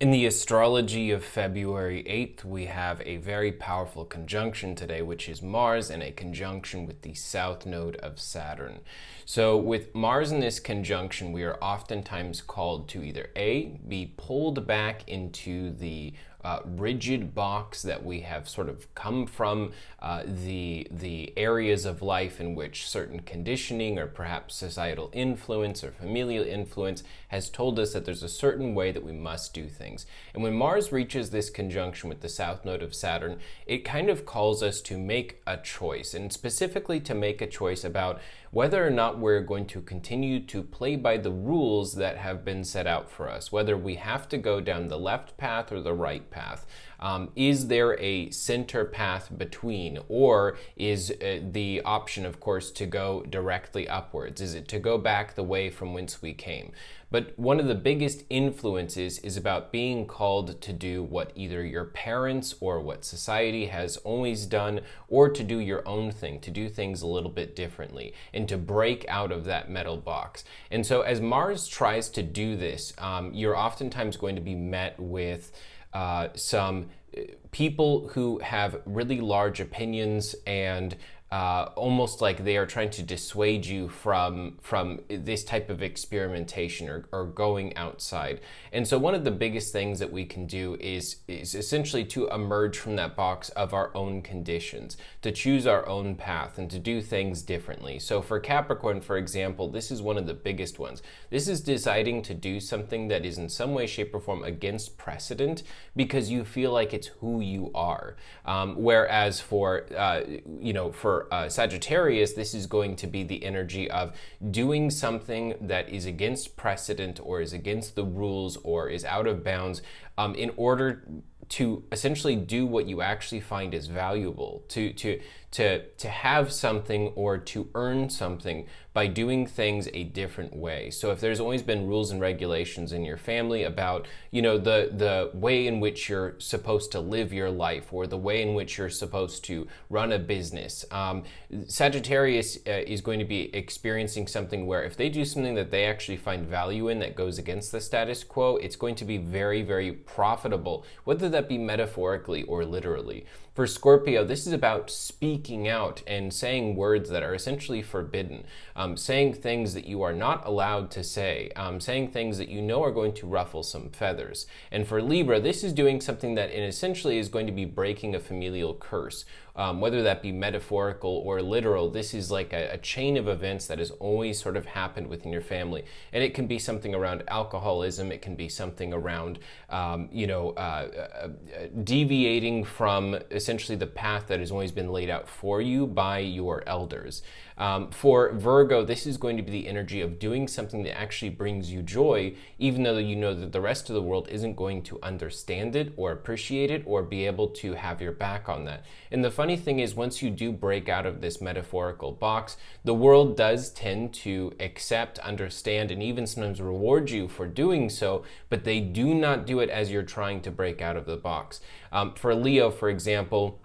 In the astrology of February 8th, we have a very powerful conjunction today, which is Mars and a conjunction with the south node of Saturn. So with Mars in this conjunction, we are oftentimes called to either A, be pulled back into the rigid box that we have sort of come from, the areas of life in which certain conditioning or perhaps societal influence or familial influence has told us that there's a certain way that we must do things. And when Mars reaches this conjunction with the south node of Saturn, it kind of calls us to make a choice, and specifically to make a choice about whether or not we're going to continue to play by the rules that have been set out for us, whether we have to go down the left path or the right path. Is there a center path between, or is the option, of course, to go directly upwards? Is it to go back the way from whence we came? But one of the biggest influences is about being called to do what either your parents or what society has always done, or to do your own thing, to do things a little bit differently, and to break out of that metal box. And so as Mars tries to do this, you're oftentimes going to be met with some people who have really large opinions and almost like they are trying to dissuade you from this type of experimentation or going outside. And so one of the biggest things that we can do is essentially to emerge from that box of our own conditions, to choose our own path and to do things differently. So for Capricorn, for example, this is one of the biggest ones. This is deciding to do something that is in some way, shape, or form against precedent because you feel like it's who you are. Whereas for Sagittarius, this is going to be the energy of doing something that is against precedent or is against the rules or is out of bounds in order to essentially do what you actually find is valuable, to have something or to earn something by doing things a different way. So if there's always been rules and regulations in your family about, the way in which you're supposed to live your life or the way in which you're supposed to run a business, Sagittarius is going to be experiencing something where if they do something that they actually find value in that goes against the status quo, it's going to be very, very profitable, whether that be metaphorically or literally. For Scorpio, this is about speaking out and saying words that are essentially forbidden, saying things that you are not allowed to say, saying things that you know are going to ruffle some feathers. And for Libra, this is doing something that essentially is going to be breaking a familial curse. Whether that be metaphorical or literal, this is like a chain of events that has always sort of happened within your family. And it can be something around alcoholism, it can be something around, deviating from essentially the path that has always been laid out for you by your elders. For Virgo, this is going to be the energy of doing something that actually brings you joy, even though you know that the rest of the world isn't going to understand it or appreciate it or be able to have your back on that. And the funny thing is, once you do break out of this metaphorical box, the world does tend to accept, understand, and even sometimes reward you for doing so, but they do not do it as you're trying to break out of the box. For Leo, for example,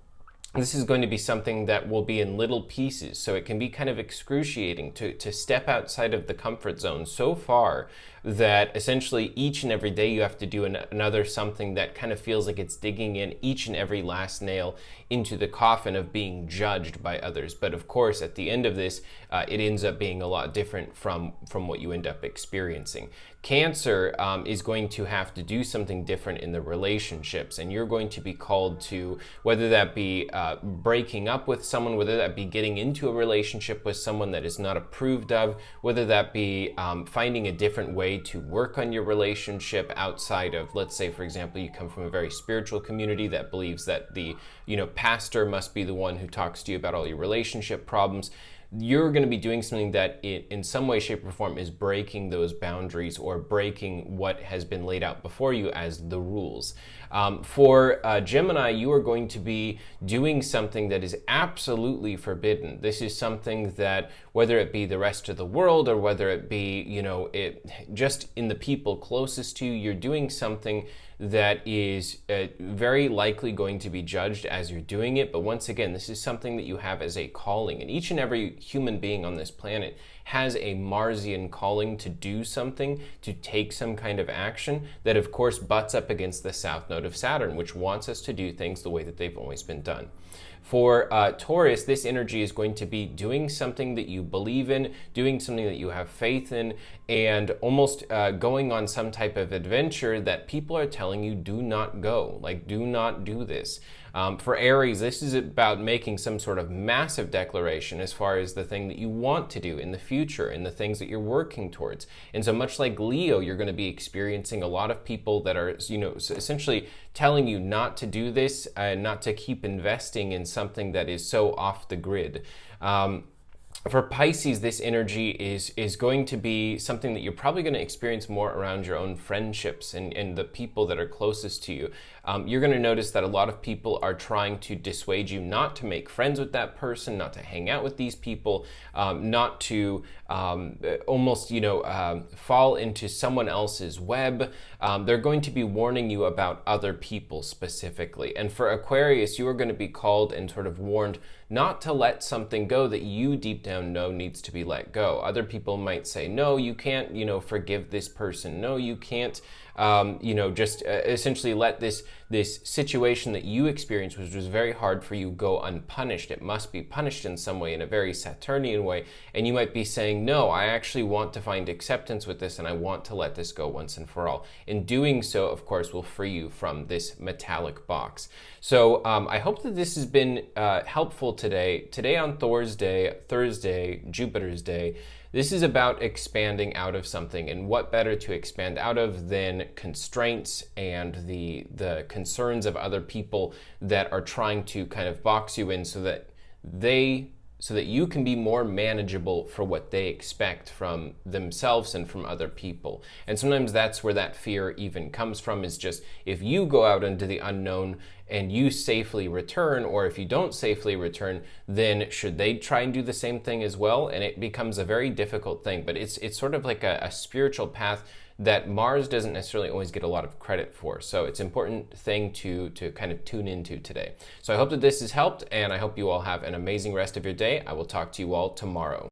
this is going to be something that will be in little pieces, so it can be kind of excruciating to step outside of the comfort zone so far that essentially each and every day you have to do another something that kind of feels like it's digging in each and every last nail into the coffin of being judged by others. But of course, at the end of this, it ends up being a lot different from what you end up experiencing. Cancer is going to have to do something different in the relationships, and you're going to be called to, whether that be breaking up with someone, whether that be getting into a relationship with someone that is not approved of, whether that be finding a different way to work on your relationship outside of, let's say, for example, you come from a very spiritual community that believes that the pastor must be the one who talks to you about all your relationship problems. You're going to be doing something that in some way, shape, or form is breaking those boundaries or breaking what has been laid out before you as the rules. For Gemini, you are going to be doing something that is absolutely forbidden. This is something that, whether it be the rest of the world or whether it be, just in the people closest to you, you're doing something that is very likely going to be judged as you're doing it. But once again, this is something that you have as a calling, and each and every human being on this planet has a Marsian calling to do something, to take some kind of action that of course butts up against the south node of Saturn, which wants us to do things the way that they've always been done. For Taurus, this energy is going to be doing something that you believe in, doing something that you have faith in, and almost going on some type of adventure that people are telling you do not go, like do not do this. For Aries, this is about making some sort of massive declaration as far as the thing that you want to do in the future and the things that you're working towards. And so much like Leo, you're going to be experiencing a lot of people that are, essentially telling you not to do this, not to keep investing in something that is so off the grid. For Pisces, this energy is going to be something that you're probably going to experience more around your own friendships and the people that are closest to you. You're going to notice that a lot of people are trying to dissuade you not to make friends with that person, not to hang out with these people, not to almost, fall into someone else's web. They're going to be warning you about other people specifically. And for Aquarius, you are going to be called and sort of warned not to let something go that you deep down know needs to be let go. Other people might say, no, you can't, forgive this person. No, you can't, just essentially let this situation that you experienced, which was very hard for you, go unpunished. It must be punished in some way, in a very Saturnian way. And you might be saying, no, I actually want to find acceptance with this, and I want to let this go once and for all. In doing so, of course, will free you from this metallic box. So I hope that this has been helpful today. Today on Thursday, Jupiter's Day, this is about expanding out of something, and what better to expand out of than constraints and the concerns of other people that are trying to kind of box you in so that you can be more manageable for what they expect from themselves and from other people. And sometimes that's where that fear even comes from, is just if you go out into the unknown and you safely return, or if you don't safely return, then should they try and do the same thing as well? And it becomes a very difficult thing, but it's sort of like a spiritual path that Mars doesn't necessarily always get a lot of credit for. So it's an important thing to kind of tune into today. So I hope that this has helped, and I hope you all have an amazing rest of your day. I will talk to you all tomorrow.